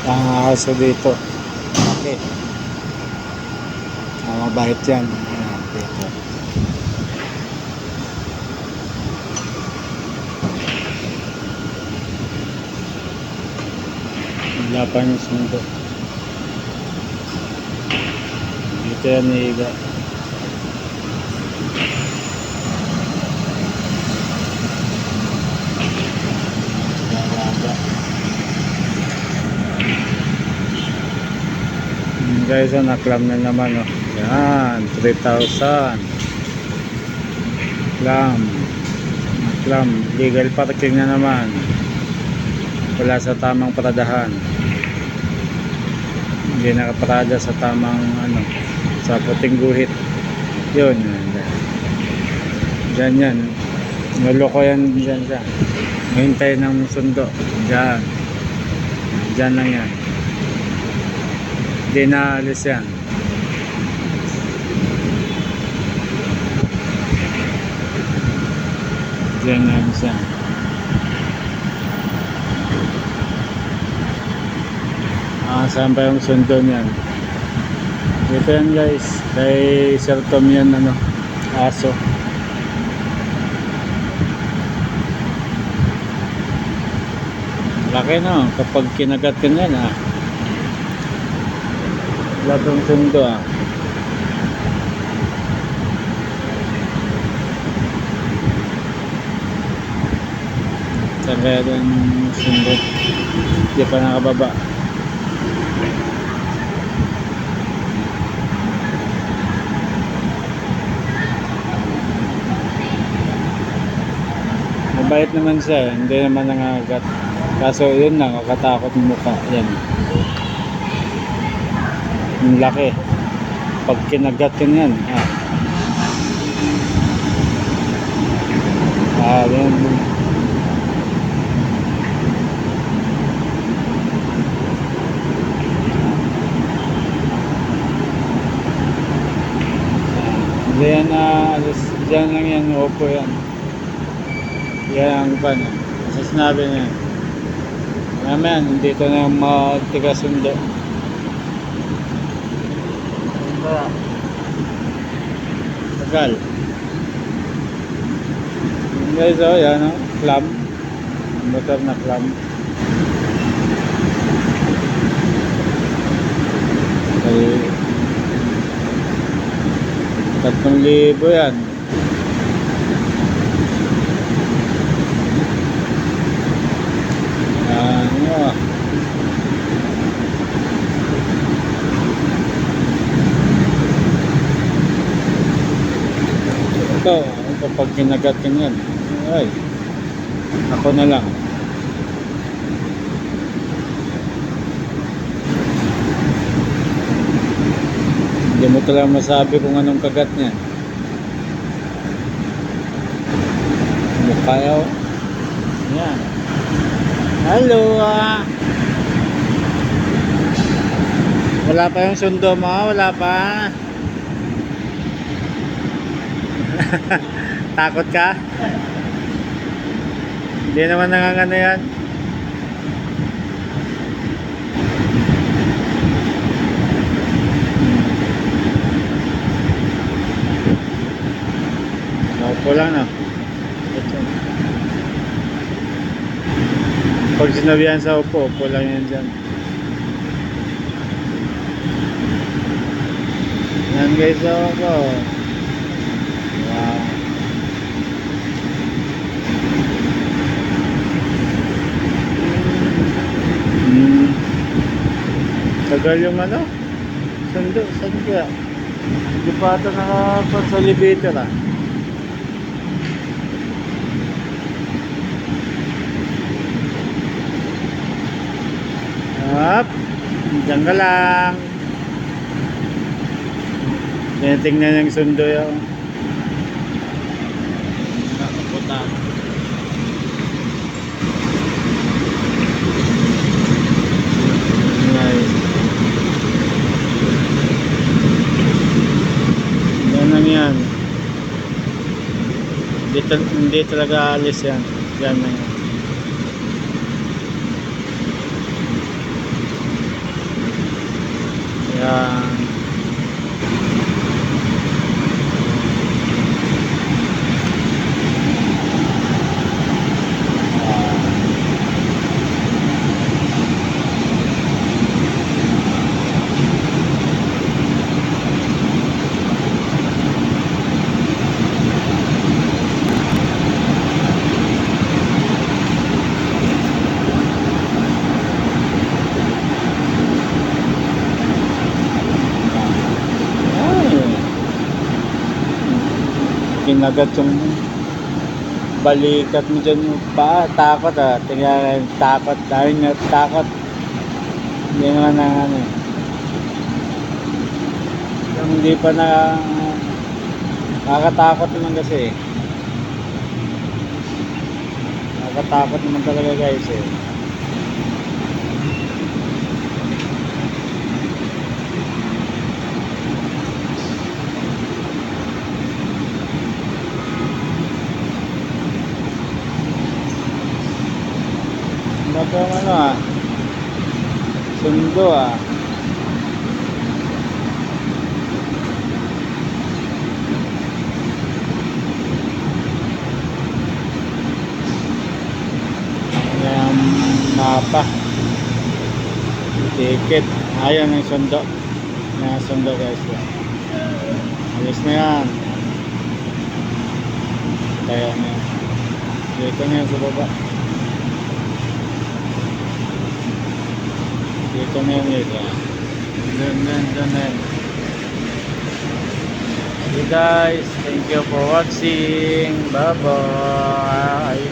Ang aso dito. Okay. Mabait yan. Ayan, dito. Wala pa yung sundo. Dito yan niiga. Guys, naklam na naman, oh. Yan, 3,000 naklam, legal parking na naman, wala sa tamang paradahan, hindi nakaparada sa tamang sa puting guhit. Yun, dyan yan, nuloko yan, dyan siya, hintay ng sundo, dyan lang yan, hindi naalis yan. Diyan naalis yan. Saan pa yung sundo niyan? Dito yan guys, kay Sir Tom yan, aso. Laki no, kapag kinagat ka yan wala tong sundo Saan kaya doon sundo? Hindi pa nakababa. Mabait naman siya, hindi naman nangagat. Kaso yun lang, kakatakot ng mukha. Yan. Ang laki. Pag kinagat ka yan, yan. Diyan diyan lang yan, opo yan. Yan ang pan. Sa sinabi niya. Naman, dito na yung magtigasundo. Tagal. Guys, yan clam. Motor na clam. Okay. 3,000 yan. Ito, kapag kinagat ka yan, ay, ako na lang. Hindi mo talaga masabi kung anong kagat niya. Mukha yaw. Yan. Hello. Wala pa yung sundo mo? Wala pa? Takot ka? Hindi naman nangangano yan. Upo lang na. Pag sinabihan sa upo lang yan dyan. Yan guys, ako. Wow. Tagal yung sundo, saan kaya? Hindi pa ito sa elevator Up, diyan ka lang. Tingnan yung sundo yung nakaputa. Nice. Yan lang yan. Hindi talaga alis yan. Yan lang yan. kinagat yung balikat mo dyan yung paa. Takot tingnan, takot dahil nga takot. Hindi naman na ano eh. Yung hindi pa nakakatakot naman kasi eh. Nakakatakot naman talaga guys eh. Bagong ano sundo yung mapa, ticket, ayun yung sundo guys. Ayos na yan, kaya na yan. Dito na yan sa baba, dito na yan doon na yan. Okay guys, thank you for watching, bye bye.